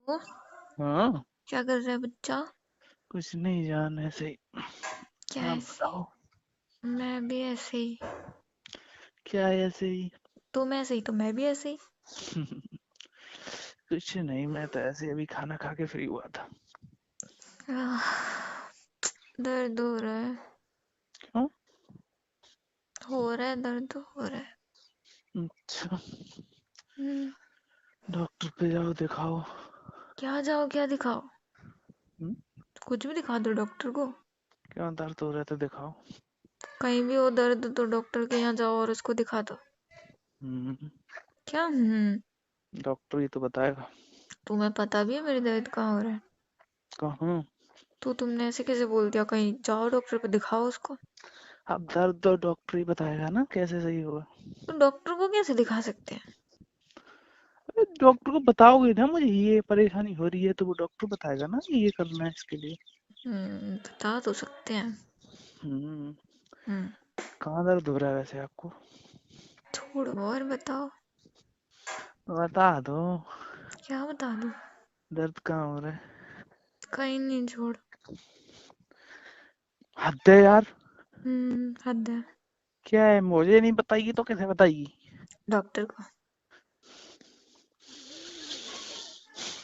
ओ, हाँ, क्या कर रहा है बच्चा? कुछ नहीं जान, ऐसे ही। क्या आप ऐसे ही? बताओ। मैं भी ऐसे ही। क्या ऐसे ही? तुम ऐसे ही तो मैं भी ऐसे ही। कुछ नहीं, मैं तो ऐसे अभी खाना खा के फ्री हुआ था। आह, दर्द हो रहा है। क्यों? दर्द हो रहा है। अच्छा, हम्म। डॉक्टर पे जाओ, दिखाओ। क्या जाओ, क्या दिखाओ? हम्म? कुछ भी दिखा दो डॉक्टर को। क्यों, दर्द हो रहा है तो दिखाओ। कहीं भी हो दर्द तो डॉक्टर के यहाँ जाओ और उसको दिखा दो। हम्म, क्या? डॉक्टर ही तो बताएगा। तुम्हें पता भी है मेरी दर्द कहाँ हो रहा है? कहाँ? तो तुमने ऐसे कैसे बोल दिया? कहीं जाओ डॉक्टर को दिखाओ उसको। अब दर्द तो डॉक्टर ही बताएगा ना, कैसे सही होगा। तो डॉक्टर को कैसे दिखा सकते हैं? अरे डॉक्टर को बताओगे ना, मुझे ये परेशानी हो रही है, तो वो डॉक्टर बताएगा ना कि ये करना है इसके लिए। बता तो सकते हैं। हम्म। हम्म। कहाँ दर्द हो रहा है वैसे आपको? छोड़ो और बताओ। बता दो। क्या बता दूं? दर्द कहाँ हो रहा है? कहीं नहीं, छोड़। हद है यार। हद है। क्या है, मुझे नहीं बताइए तो कैसे बताइए? डॉक्टर को।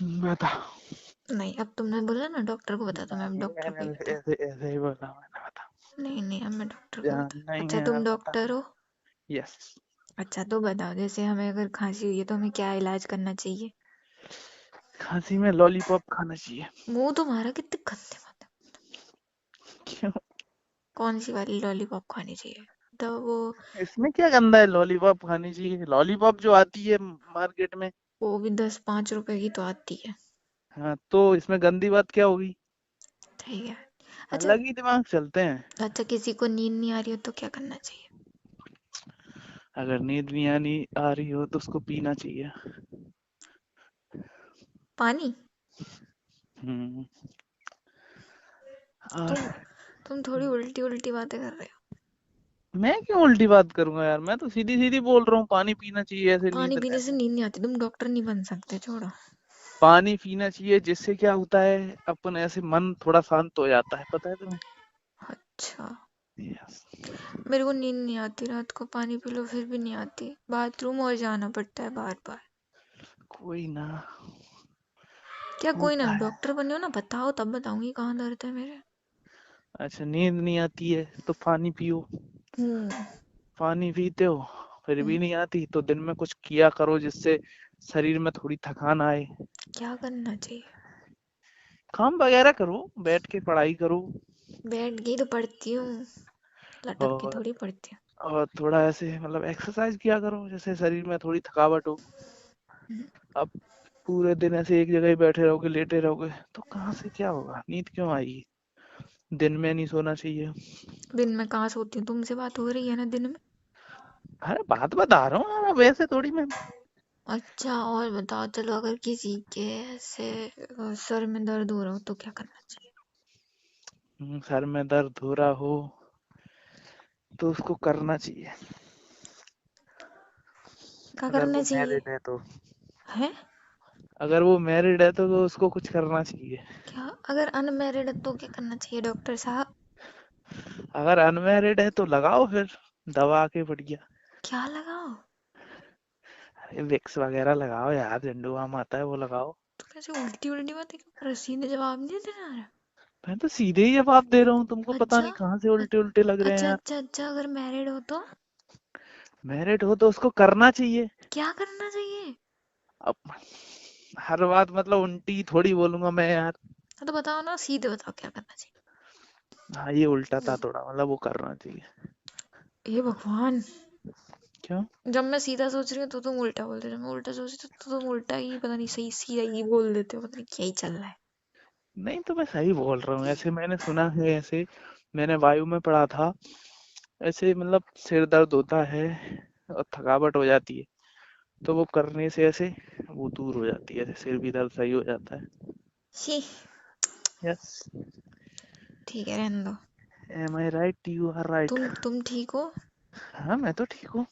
बता। नहीं, अब तुमने बोला ना डॉक्टर को बता, तो मैं अब नहीं, डॉक्टर को ही मैंने बता। ऐसे ऐसे ही बोला, मैंने बता। नहीं नहीं, अब मैं डॉक्टर को बता। जानना ही अच्छा, है तुम यार, बता। डॉक्टर हो? यस। अच्छा, तो बताओ, जैसे हमें अगर खांसी हुई है तो हमें क्या इलाज करना चाहिए? खांसी में लॉलीपॉप खाना चाहिए। मुंह तुम्हारा कितने गंदे बात है। क्यों? कौन सी वाली लॉलीपॉप खानी चाहिए? तो वो इसमें क्या गंदा है, लॉलीपॉप खानी चाहिए। लॉलीपॉप जो आती है मार्केट में। वो भी 10-5 रुपए की तो आती है। हाँ, तो इसमें गंदी बात क्या होगी? ठीक है। अच्छा। अलग ही दिमाग चलते हैं। अच्छा, किसी को नींद नहीं आ रही हो तो क्या करना चाहिए? अगर नींद नहीं आनी आ रही हो तो उसको पीना चाहिए। पानी? हम्म। तुम और तुम थोड़ी उल्टी उल्टी बातें कर रहे हो। मैं क्यों उल्टी बात करूंगा यार, मैं तो सीधी सीधी बोल रहा हूँ, पानी पीना चाहिए, ऐसे पानी नींद पीने से ऐसे। नींद नहीं आती, तुम डॉक्टर नहीं बन सकते, छोड़ो। पानी पीना चाहिए, जिससे क्या होता है, अपन ऐसे मन थोड़ा शांत हो जाता है, पता है तुम्हें? अच्छा। यस। मेरे को नींद नहीं आती रात को, पानी पी लो फिर भी नहीं आती, बाथरूम और जाना पड़ता है बार बार। कोई ना, क्या कोई ना? होता है। डॉक्टर बने हो ना, बताओ तब बताऊंगी कहाँ दर्द है मेरे। अच्छा, नींद नहीं आती है तो पानी पियो। हम्म। पानी पीते हो, फिर हम्म। भी नहीं आती, तो दिन में कुछ किया करो जिससे शरीर में थोड़ी थकान आए। क्या करना चाहिए? काम वगैरह करो, बैठ के पढ़ाई करो। बैठ के ही तो पढ़ती हूँ, लटक के और थोड़ी पढ़ती और थोड़ा ऐसे मतलब एक्सरसाइज किया करो, जैसे शरीर में थोड़ी थकावट हो। हूँ। अब पूरे दिन ऐसे एक जगह ही बैठे रहोगे, लेटे रहोगे, तो कहाँ से क्या होगा, नींद क्यों आएगी? दिन में नहीं सोना चाहिए। दिन में कहाँ सोती हूँ? तुमसे बात हो रही है ना दिन में। अरे बात बता रहा हूँ यार, वैसे थोड़ी मैं। अच्छा, और बताओ, चलो अगर किसी के ऐसे सर में दर्द हो रहा हो तो क्या करना चाहिए? सर में दर्द हो रहा हो तो उसको करना चाहिए। क्या अगर करना वो चाहिए? मैरिड है तो। है? अगर वो मैरिड है तो उसको कुछ करना चाहिए। क्या? अगर अनमैरिड है तो क्या करना चाहिए डॉक्टर साहब? अगर अनमैरिड है तो लगाओ फिर दवा के बढ़िया। क्या लगाओ? अरे विक्स वगैरह लगाओ यार, झंडू बाम आता है, वो लगाओ। तो कैसे उल्टी उल्टी बातें क्यों कर रहे हो? सीधे जवाब नहीं देना रहा। मैं तो सीधे ही जवाब दे रहा हूँ, तुमको पता अच्छा। नहीं कहाँ से अ- उल्टे उल्टे लग रहे हैं अच्छा यार। अच्छा अच्छा, अगर मैरिड हो तो मैरिड हो तो उसको करना चाहिए। क्या करना चाहिए? अब हर बात मतलब उल्टी थोड़ी बोलूंगा मैं यार। हाँ, तो बताओ ना, सीधे बताओ क्या करना हाँ, ये उल्टा था थोड़ा, मतलब वो करना चाहिए। चाहिए। हे भगवान। क्यों? जब मैं सीधा सोच रही हूँ तो तुम उल्टा बोलते हो, जब मैं उल्टा सोच रही हूँ तो तुम उल्टा ही, पता नहीं, सही सीधा ही बोल देते हो, पता नहीं क्या ही चल रहा है। नहीं तो मैं सही बोल रहा हूँ, ऐसे मैंने सुना है, ऐसे मैंने वायु में पढ़ा था। ऐसे मतलब सिर दर्द होता है और थकावट हो जाती है, तो वो करने से ऐसे वो दूर हो जाती है, ऐसे सिर भी दर्द सही हो जाता है। शी। यस। ठीक है, रहने दो। Am I right, you are right. तुम ठीक हो? हाँ, मैं तो ठीक हूँ।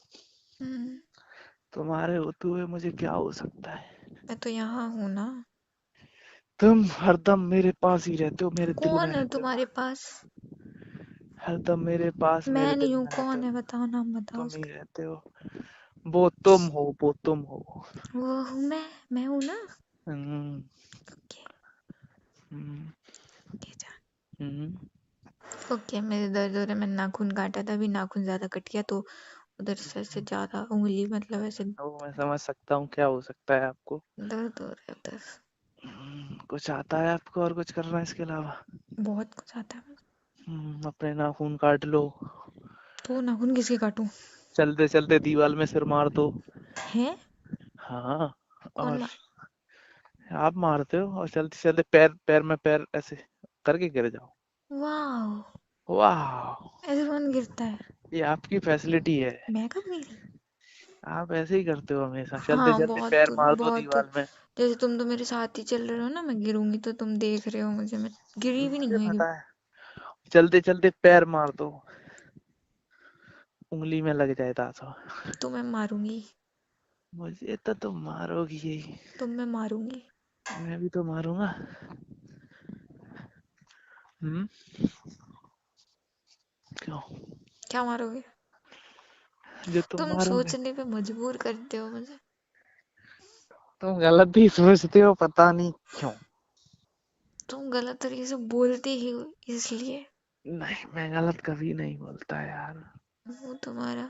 हम्म। तुम्हारे होते हुए मुझे क्या हो सकता है? मैं तो यहाँ हूँ ना। तुम हरदम मेरे पास ही रहते हो, मेरे दिल में कौन है रहते हो, तुम्हारे पास? हरदम मेरे पास मेरे मैं दिल नहीं हूँ, में रहते कौन हो। है? बताओ, नाम बताओ तुम ही उसका। रहते हो, वो तुम हो, वो तुम हो। वो हूँ मैं हूँ ना। हम्म, ओके। हम्म, ओके जा। हम्म। ओके, मेरे दर्द हो रहा है, मैंने नाखून काटा था, अभी नाखून ज्यादा कट गया तो उधर से ऐसे ज्यादा उंगली, मतलब ऐसे वो मैं समझ सकता हूँ क्या हो सकता है आपको। दर्द हो रहा है उधर। कुछ आता है आपको और कुछ करना है इसके अलावा? बहुत कुछ आता है मुझे। अपने नाखून काट लो, तो नाखून किसके काटूं? चलते चलते दीवार में सिर मार दो। है? हाँ, कौन और मार? आप मारते हो, और चलते चलते पैर पैर में पैर ऐसे करके गिर जाओ। वाह, वाह, ऐसे कौन गिरता है? ये आपकी फैसिलिटी है। मैं कब गिरी? आप ऐसे ही करते हो हमेशा, चलते हाँ, चलते पैर मार दो बहुत। दीवार में। जैसे तुम तो मेरे साथ ही चल रहे हो ना, मैं गिरूंगी तो तुम देख रहे हो मुझे, मैं गिरी भी नहीं मुझे हुई पता है, चलते चलते पैर मार दो, उंगली में लग जाए दांत। तो मैं मारूंगी। मुझे तो तुम मारोगी ही। तो मैं मारूंगी। मैं भी तो मारूंगा। हम्म, क्यों? क्या मारोगे? जो तुम तुम मारोगे। सोचने पे मजबूर करते हो मुझे। तुम गलत ही सोचते हो, पता नहीं क्यों। तुम गलत तरीके से बोलते ही हो इसलिए। नहीं, मैं गलत कभी नहीं बोलता यार। वो तुम्हारा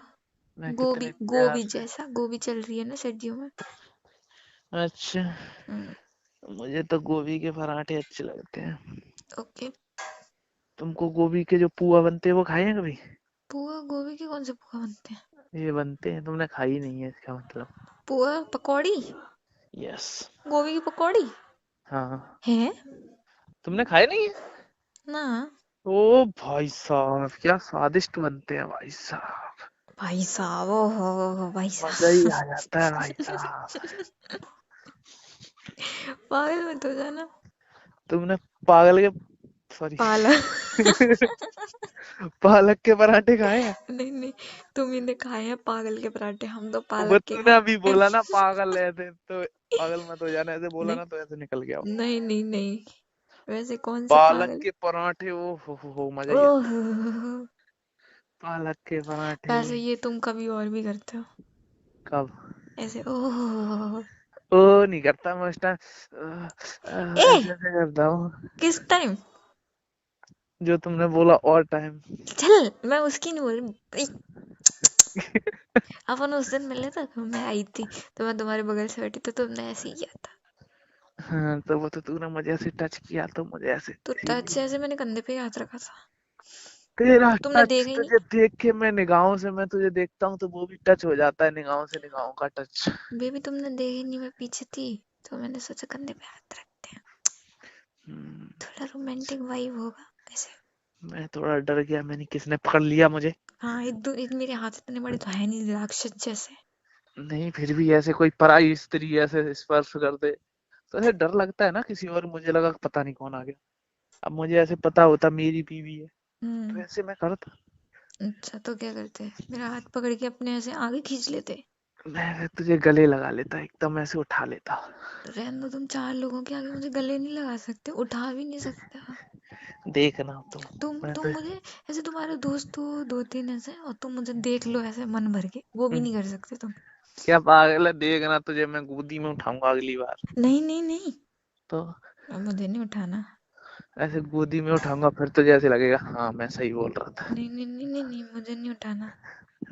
मैं गोभी कितने प्यार गोभी से। जैसा, गोभी चल रही है ना सर्दियों में। अच्छा, हम्म। मुझे तो गोभी के पराठे अच्छे लगते हैं। ओके। तुमको गोभी के जो पुआ बनते हैं वो खाए हैं कभी? पुआ? गोभी के कौन से पुआ बनते हैं? ये बनते हैं, तुमने खाई नहीं है इसका मतलब। पुआ पकौड़ी? यस। गोभी की पकौड़ी? हाँ, है? तुमने खाए नहीं है? ना। ओ भाई साहब, क्या स्वादिष्ट बनते हैं भाई साहब। भाई साहब, ओहो भाई मजा ही साहब। आ जाता है भाई साहब। पागल मत हो जाना। तुमने पागल के, सॉरी, पाला। पालक के पराठे खाए हैं? नहीं नहीं, तुम ही ने खाए हैं पागल के पराठे, हम तो वो पालक के तूने अभी खाए। बोला ना पागल ऐसे तो, पागल मत हो जाना, ऐसे बोला नहीं ना तो ऐसे निकल गया वो। नहीं नहीं नहीं, वैसे कौन से पालक पागल? के पराठे, ओ हो, मजा ही आ। ओह। पालक के पराठे। वैसे ये तुम कभी और भी करते हो, कब? ऐसे ओह। ओ नहीं करता मैं उस टाइम, ए, ऐसे ऐसे करता हूँ। किस टाइम? जो तुमने बोला और टाइम। चल, मैं उसकी नहीं बोल रही। अपन उस दिन मिले थे तो मैं आई थी, तो मैं तुम्हारे बगल से बैठी तो तुमने ऐसे ही किया था। हाँ, तो वो तो तूने मुझे ऐसे टच किया तो मुझे ऐसे तो टच इसीलिए। से ऐसे मैंने कंधे पे हाथ रखा था। तेरा तुमने टच देखा ही नहीं। तुझे देख के, मैं निगाहों से मैं तुझे देखता हूँ तो वो भी टच हो जाता है, निगाहों से निगाहों का टच। बेबी तुमने देखा ही नहीं, मैं पीछे थी, तो मैंने सोचा कंधे पे हाथ रखते हैं, हम्म, थोड़ा रोमांटिक वाइब होगा ऐसे। मैं थोड़ा डर गया, मैंने किसने पकड़ लिया मुझे। हाँ, मेरे हाथ इतने बड़े तो है नहीं राक्षस जैसे। नहीं, फिर भी ऐसे कोई पराई स्त्री ऐसे स्पर्श कर दे तो ऐसे डर लगता है ना किसी, और मुझे लगा पता नहीं कौन आ गया। अब मुझे ऐसे पता होता मेरी बीवी है तो हम्म। ऐसे मैं करता। अच्छा, तो क्या करते? मेरा हाथ पकड़ के अपने ऐसे आगे खींच लेते। मैं तुझे गले लगा लेता, एकदम ऐसे उठा लेता। रहने दो, तुम चार लोगों के आगे मुझे गले नहीं लगा सकते, उठा भी नहीं सकते हो। देखना तुम। मैं तुम तो मुझे ऐसे, तुम्हारे दोस्त हो दो तीन ऐसे, और तुम मुझे देख लो ऐसे मन भर के, वो भी नहीं कर सकते तुम। क्या पागल है, देखना तुझे मैं गोदी में उठाऊंगा अगली बार। नहीं नहीं नहीं, तो अब मुझे नहीं उठाना। ऐसे गोदी में उठाऊंगा फिर तुझे ऐसे लगेगा हाँ मैं सही बोल रहा था। नहीं नहीं नहीं नहीं नहीं, मुझे नहीं उठाना।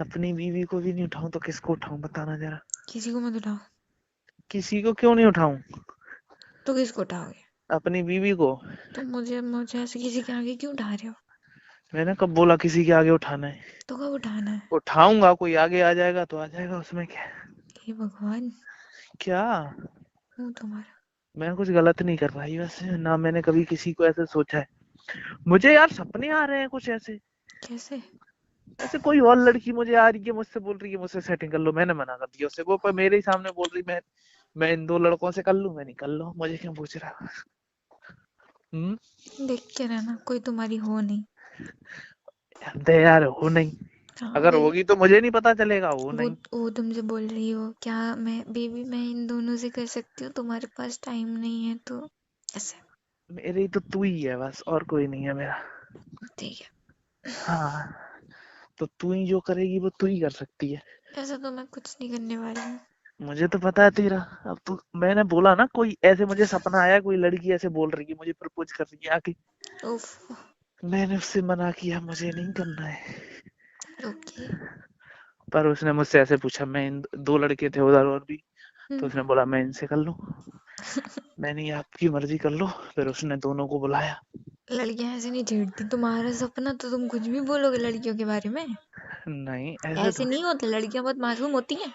अपनी बीवी को भी नहीं उठाऊं तो किसको उठाऊं, बताना जरा। किसी को मत उठाओ। किसी को क्यों नहीं उठाऊं? तो किसको उठाओगे? अपनी बीवी को। तो मुझे मुझे ऐसे किसी के आगे क्यों उठा रहे हो? मैंने कब बोला किसी के आगे उठाना है? तो कब उठाना है? उठाऊंगा, कोई आगे आ जाएगा तो आ जाएगा, उसमें क्या। हे भगवान। क्या? हूँ तुम्हारा। मैं कुछ गलत नहीं कर पाई वैसे, ना मैंने कभी किसी को ऐसे सोचा है। मुझे यार सपने आ रहे हैं कुछ ऐसे, कैसे? ऐसे कोई और लड़की मुझे आ रही है, मुझसे बोल रही है मुझसे सेटिंग कर लो, मैंने मना कर दिया उससे, वो पर मेरे ही सामने बोल रही मैं इन दो लड़कों से कर लूं, मैं नहीं कर लो, मुझे क्यों पूछ रहा। हम्म। देख के रहना, कोई तुम्हारी हो नहीं। दे यार, हो नहीं। हाँ अगर वही। होगी तो मुझे नहीं पता चलेगा, हो वो नहीं। वो तुमसे बोल रही हो क्या, मैं बेबी मैं इन दोनों से कर सकती हूँ, तुम्हारे पास टाइम नहीं है तो? ऐसे। मेरी तो तू ही है बस, और कोई नहीं है मेरा। ठीक है। हाँ, तो तू ही जो करेगी वो तू ही कर सकती है। ऐसा तो मैं कुछ नहीं करने वाली हूँ। मुझे तो पता है तेरा। अब तू, मैंने बोला ना, कोई ऐसे मुझे सपना आया, कोई लड़की ऐसे बोल रही है मुझे, प्रपोज कर रही है आके। उफ। मैंने उससे मना किया, मुझे नहीं करना है। ओके। पर उसने मुझसे ऐसे पूछा, मैं दो लड़के थे उधर और भी, तो हम्म। उसने बोला मैं इनसे कर लूं। मैंने आपकी मर्जी कर लो। फिर उसने दोनों को बुलाया। लड़कियां ऐसे नहीं छेड़ती। तुम्हारा सपना तो तुम कुछ भी बोलोगे लड़कियों के बारे में। नहीं ऐसे ऐसे थोड़ी। नहीं होता, लड़कियां बहुत मासूम होती हैं।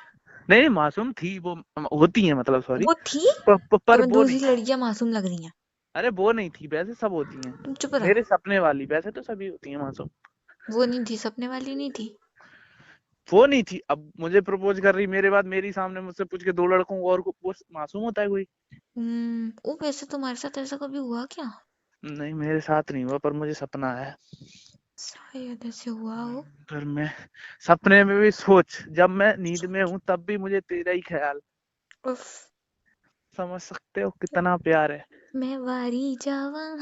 नहीं, मासूम थी वो, होती है मतलब, सॉरी। वो थी। पर तुम्हें वो दूसरी नहीं थी। लड़कियां मासूम लग रही हैं। अरे वो नहीं थी, वैसे सब होती हैं। तुम चुप रहो। मेरे सपने वाली, वैसे तो सभी होती हैं मासूम। वो नहीं थी, सपने वाली नहीं थी। वो नहीं थी। अब मुझे प्रपोज कर रही, मेरे बाद मेरी सामने मुझसे पूछ के दो लड़कों को, और को वो मासूम होता है कोई? ओ वैसे तुम्हारे साथ ऐसा कभी हुआ क्या? नहीं, मेरे साथ नहीं हुआ, पर मुझे सपना है। शायद ऐसे हुआ हो। पर मैं सपने में भी सोच, जब मैं नींद में हूँ तब भी मुझे तेरा ही ख्याल। उफ। समझ सकते हो कितना प्यार है? मैं वारी जावा।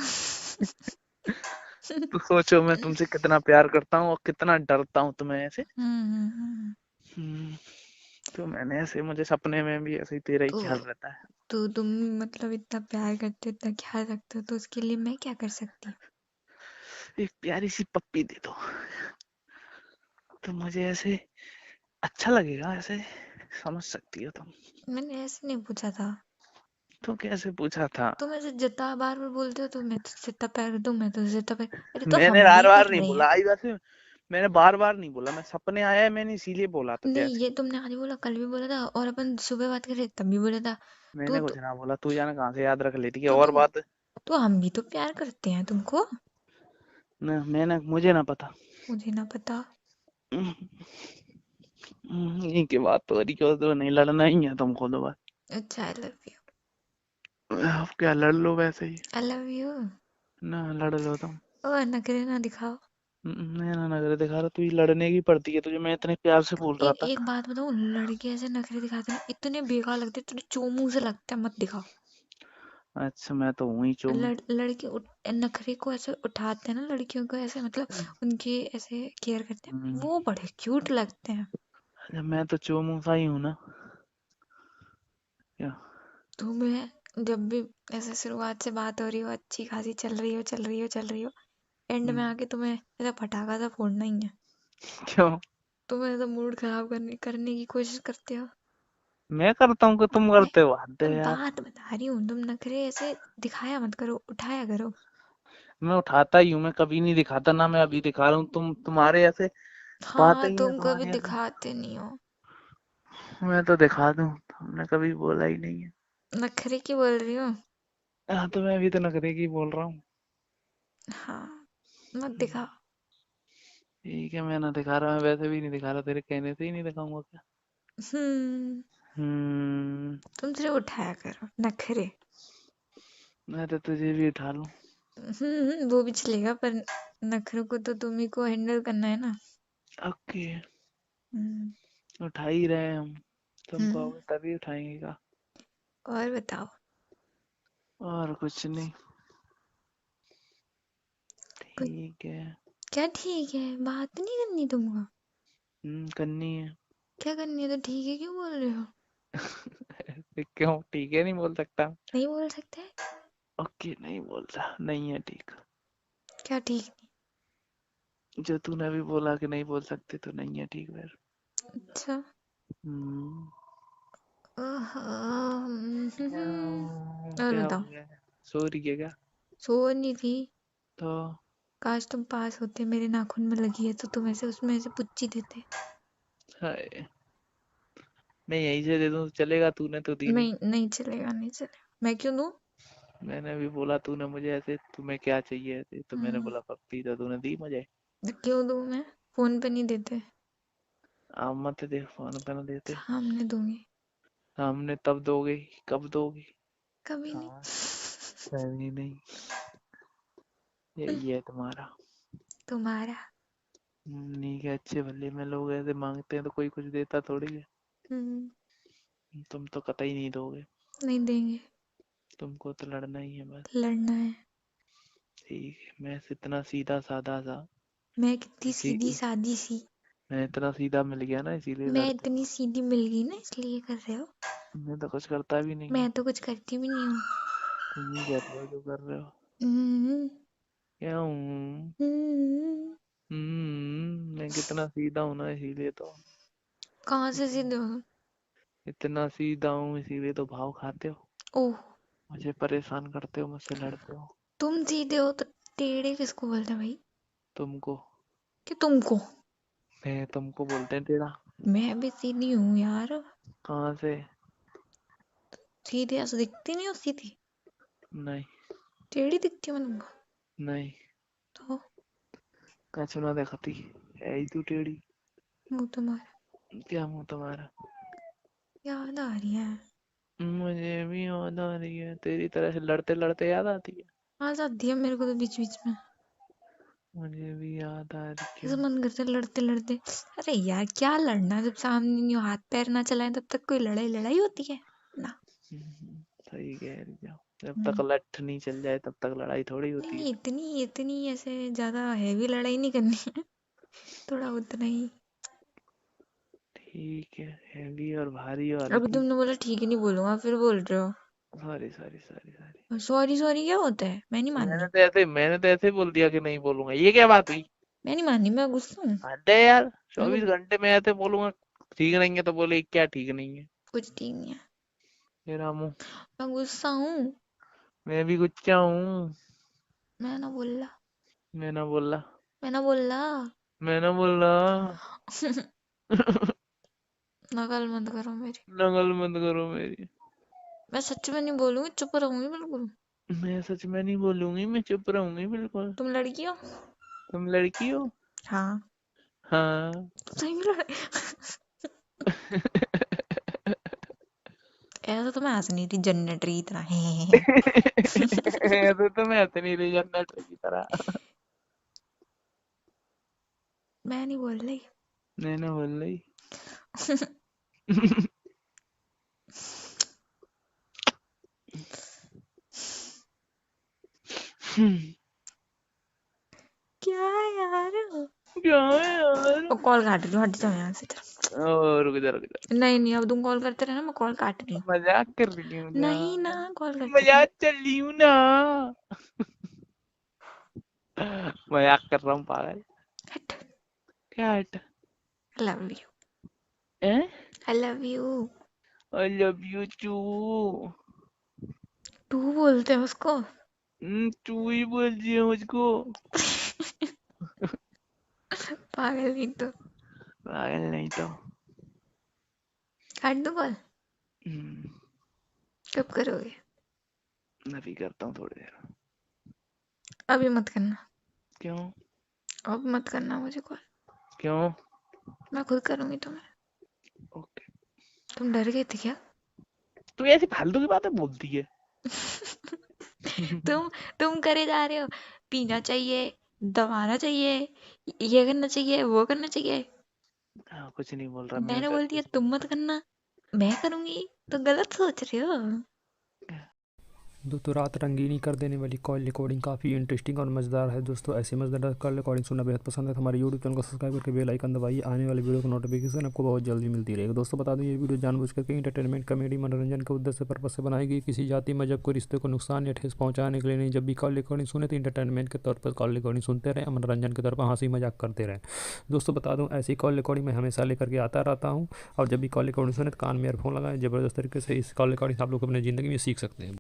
तो सोचो मैं तुमसे कितना प्यार करता हूँ और कितना डरता हूँ तुम्हें ऐसे। हम्म। हम्म, तो मैंने ऐसे, मुझे सपने में भी ऐसे ही तेरा ही तो ख्याल रहता है। तो तुम मतलब इतना प्यार करते हो, इतना ख्याल रखते हो, तो उसके लिए मैं क्या कर सकती हूँ? एक प्यारी सी पप्पी दे दो, तो मुझे ऐसे अच्छा लगेगा ऐसे। समझ सकती हो तुम? मैंने ऐसे नहीं पूछा था। तो कैसे पूछा था? तुम ऐसे जितना बार बार बोलते हो तो मैं तुझसे इतना प्यार करता हूँ, मैं तुझसे इतना प्यार। अरे तो मैंने हम बार भी बार कर नहीं रहे बोला हैं। आई, वैसे मैंने बार बार नहीं बोला, मैं सपने आया है मैंने इसीलिए बोला तुझे नहीं, ऐसे। ये तुमने आज बोला, कल भी बोला था, और अपन सुबह बात कर रहे तब भी बोला था। मैंने कुछ तो ना बोला, तू जाने कहाँ से याद रख लेती है तो और तुम बात। तो हम भी तो प्यार करते हैं तुमको। ना, मैंने, मुझे ना पता। मुझे ना पता। यही की बात तो रही क्यों, तो नहीं लड़ना ही है तुमको तो बस। अच्छा, आई लव यू। अब क्या, लड़ लो वैसे ही। आई लव यू। ना, लड़ लो तुम। और नखरे ना दिखाओ। मैं ना नखरे दिखा रहा, तू ही लड़ने की पड़ती है तुझे, मैं इतने प्यार से बोल रहा एक था। एक बात बताऊं, लड़के ऐसे नखरे दिखाते हैं ना, इतने बेकार लगते हैं, इतने चोमू से लगता है, मत दिखाओ। अच्छा, मैं तो हूँ ही चोमू। लड़के नखरे को ऐसे उठाते हैं ना, लड़कियों को ऐसे मतलब उनके ऐसे केयर करते हैं, हम्म, वो बड़े क्यूट लगते हैं। अच्छा, मैं तो चोमू सा ही हूँ ना, क्या? तुम्हें जब भी ऐसे शुरुआत से बात हो रही हो, अच्छी खासी चल रही हो, चल रही हो, चल रही हो, एंड में हम्म, आके तुम्हें ऐसा पटाखा सा फोड़ना ही है। क्यों? तुम ऐसा मूड खराब करने की कोशिश करते हो। मैं करता हूँ कि तुम मैं करते हो? हद है मैं यार। बात बता रही हूँ, तुम नखरे ऐसे दिखाया मत करो, उठाया करो। मैं उठाता ही हूँ, मैं कभी नहीं दिखाता ना, मैं अभी दिखा रहा हूँ। तुम, तुम्हारे ऐसे बात हाँ, ही है तुम कभी तुम्हारी ऐसे। दिखाते नहीं हो। मैं तो दिखा दूँ, हमने कभी बोला ही नहीं है। नखरे की बोल रही हो। हाँ, तो मैं अभी तो नखरे की बोल रहा हूँ। हाँ, मत दिखाओ। ठीक है, मैं ना दिखा रहा, मैं वैसे भी नहीं दिखा रहा, तेरे कहने से ही नहीं दिखाऊंगा क्या? हम्म। हम्म। तुम सिर्फ उठाया करो नखरे। मैं तो तुझे भी उठा लूं। वो भी चलेगा, पर नखरों को तो तुम ही को हैंडल करना है ना। ओके। हम्म। उठा ही रहे हैं हम। तुम हम्म। कहोगे तभी उठाएंगे का। और बताओ। और कुछ नहीं। कुछ ठीक है। क्या ठीक है, बात नहीं करनी तुमको? करनी है। क्या करनी है तो ठीक है क्यों बोल रहे हो? क्यों ठीक है नहीं बोल सकता? नहीं बोल सकते? ओके, नहीं बोल रहा, नहीं है ठीक। क्या ठीक जो तूने भी बोला कि नहीं बोल सकते, तो नहीं है ठीक फिर। नहीं? अच्छा। हम्म। क्या और क्या हो बताओ। गया? सो रही है क्या? सो नहीं थी। तो काश तुम पास होते, मेरे नाखून में लगी है तो तुम ऐसे उसमें ऐसे पुच्ची देते। हाय, मैं यहीं से दे दूं तो चलेगा? तूने तो दी नहीं। नहीं, नहीं चलेगा, नहीं चलेगा, मैं क्यों दूं? मैंने भी बोला, तूने मुझे ऐसे, तुम्हें क्या चाहिए ऐसे, तो मैंने हम्म, बोला पप्पी, तो तूने दी मुझे। तो क्यों दूं मैं? फोन पे नहीं देते। आप मत दे, फोन पे ना देते। सामने दूंगी। हमने तब दोगे, कब दोगे? कभी नहीं। हाँ, कभी नहीं। यही है तुम्हारा। तुम्हारा। नहीं के अच्छे भले में लोग ऐसे मांगते हैं तो कोई कुछ देता थोड़ी है। हम्म। तुम तो कतई नहीं दोगे। नहीं देंगे। तुमको तो लड़ना ही है बस। लड़ना है। ठीक है, मैं इतना सीधा साधा सा मैं कितनी इसी सीधी सादी सी। मैं इतना सीधा मिल गया ना, इसीलिए मैं लड़ते इतनी हो। सीधी मिल गई ना, इसलिए कर रहे हो। मैं तो कुछ करता भी नहीं मैं हूँ। तो कुछ करती भी नहीं हूँ। तुम ही कर रहे हो जो कर रहे हो। हम्म, क्या हूँ? हम्म। मैं कितना सीधा हूँ ना, इसीलिए तो। कहाँ से इतना सीधे हो? इतना सीधा हूँ इसीलिए तो भाव खाते हो। ओह। मुझे परेशान करते हो, मुझसे लड़ते हो। तुम सीधे हो तो टेढ़े किसको बोलते हैं भाई? तुमको। कि तुमको? मैं तुमको बोलते हैं टेढ़ा। मैं भी सीधी हूँ यार। कहाँ से? सीधी ऐसे दिखती नहीं हो सीधी? नहीं। टेढ़ी दिखती हूँ मैं तुमको? नहीं। तो कचुना देखती है ही तू टेढ़ी। मुंह तुम्हारा क्या मुंह तुम्हारा? याद आ रही है। मुझे भी याद आ रही है, तेरी तरह से लड़ते लड़ते याद आती है। आ जाती है मेरे को तो बीच बीच में। मुझे भी याद आ रही ऐसा क्यों। मन करता है लड़ते लड़ते। अरे यार क्या लड़ना, जब सामने नहीं हो, हाथ पैर ना चलाए तब तक कोई लड़ाई लड़ाई होती है ना। सही कह रही हो। जब तक हम्म। लठ नहीं चल जाए तब तक लड़ाई थोड़ी नहीं होती है। नहीं, इतनी इतनी ऐसे ज्यादा हैवी लड़ाई नहीं करनी है। थोड़ा उतना ही। ठीक है, हैवी और भारी और अभी हल्की। तुमने बोला ठीक है नहीं बोलूंगा, फिर बोल रहे हो। Sorry sorry sorry sorry. Sorry sorry क्या होता है? मैं नहीं माननी। मैंने तो ऐसे ही बोल दिया कि नहीं बोलूंगा, ये क्या बात हुई? मैं नहीं माननी, मैं गुस्सा हूँ। हद है यार, मेरे को 24 घंटे में ऐसे बोलूंगा। ठीक नहीं है तो बोले क्या ठीक नहीं है? कुछ ठीक नहीं है। मेरा मुंह। मैं गुस्सा हूँ। मैं भी गुच्चा हूँ। मैं ना बोला। मैं ना बोला। मैं ना बोला। मैं ना बोला। नकल मत करो मेरी। नकल मत करो मेरी। मैं सच में नहीं बोलूंगी, चुप रहूंगी बिल्कुल। मैं सच में नहीं बोलूंगी, मैं चुप रहूंगी बिल्कुल। तुम लड़की हो? तुम लड़की हो? हाँ। हाँ। तुम सही में लड़की। ऐसा तो मैं हंस नहीं रही जनरेटर की तरह। ऐसे तो मैं हंस नहीं रही जनरेटर की तरह। मैं नहीं बोल रही। नहीं ना बोल रही। क्या यार? क्या है यार? वो कॉल काट रही हूँ, हट जाओ यहाँ से चल। रुक जा रुक जा। नहीं नहीं, अब तुम कॉल करते रहना, मैं कॉल काट रही हूँ। मजाक कर रही हूँ ना। नहीं ना, कॉल करते रहना। मजाक कर रही हूँ ना। मजाक कर रहा हूँ पागल। हट। क्या हट? I love you. I I love you. Love you too. तू बोलते हैं उसको। तू ही बोल दिया मुझको। पागल नहीं तो। पागल नहीं तो। काट दो कॉल। हम्म, कब करोगे? अभी करता हूँ थोड़ी देर। अभी मत करना। क्यों? अब मत करना मुझे कॉल। क्यों? मैं खुद करूंगी तुम्हें। ओके। तुम डर गए थे क्या? तू ऐसी फालतू की बातें बोलती है। तुम तुम करे जा रहे हो। पीना चाहिए, दबाना चाहिए, ये करना चाहिए, वो करना चाहिए। हाँ, कुछ नहीं बोल रहा, मैंने म्यूट बोल करके दिया सुन तुम मत रहा करना। मैं करूंगी तो गलत सोच रहे हो। दोस्तों रात रंगीनी कर देने वाली कॉल रिकॉर्डिंग काफ़ी इंटरेस्टिंग और मज़ेदार है। दोस्तों ऐसी मज़ेदार कॉल रिकॉर्डिंग सुनना बेहद पसंद है तो हमारे यूट्यूब चैनल को सब्सक्राइब करके बेल आइकन दबाइए। आने वाले वीडियो का नोटिफिकेशन आपको बहुत जल्दी मिलती रहेगी। दोस्तों बता दूं ये वीडियो जानबूझ करके इंटरटेनमेंट, कॉमेडी, मनोरंजन के उद्देश्य पर्पज से बनाई गई, किसी जाति मजहब को, रिश्ते को नुकसान या ठेस पहुंचाने के लिए नहीं। जब भी कॉल रिकॉर्डिंग सुने तो इंटरटेनमेंट के तौर पर कॉल रिकॉर्डिंग सुनते रहें, मनोरंजन के तौर पर हंसी मजाक करते रहें। दोस्तों बता दूँ ऐसी कॉल रिकॉर्डिंग मैं हमेशा लेकर के आता रहता हूँ। और जब भी कॉल रिकॉर्डिंग सुने तो कान में ईयरफोन लगाएं। ज़बरदस्त तरीके से इस कॉल रिकॉर्डिंग आप लोग अपनी ज़िंदगी में सीख सकते हैं।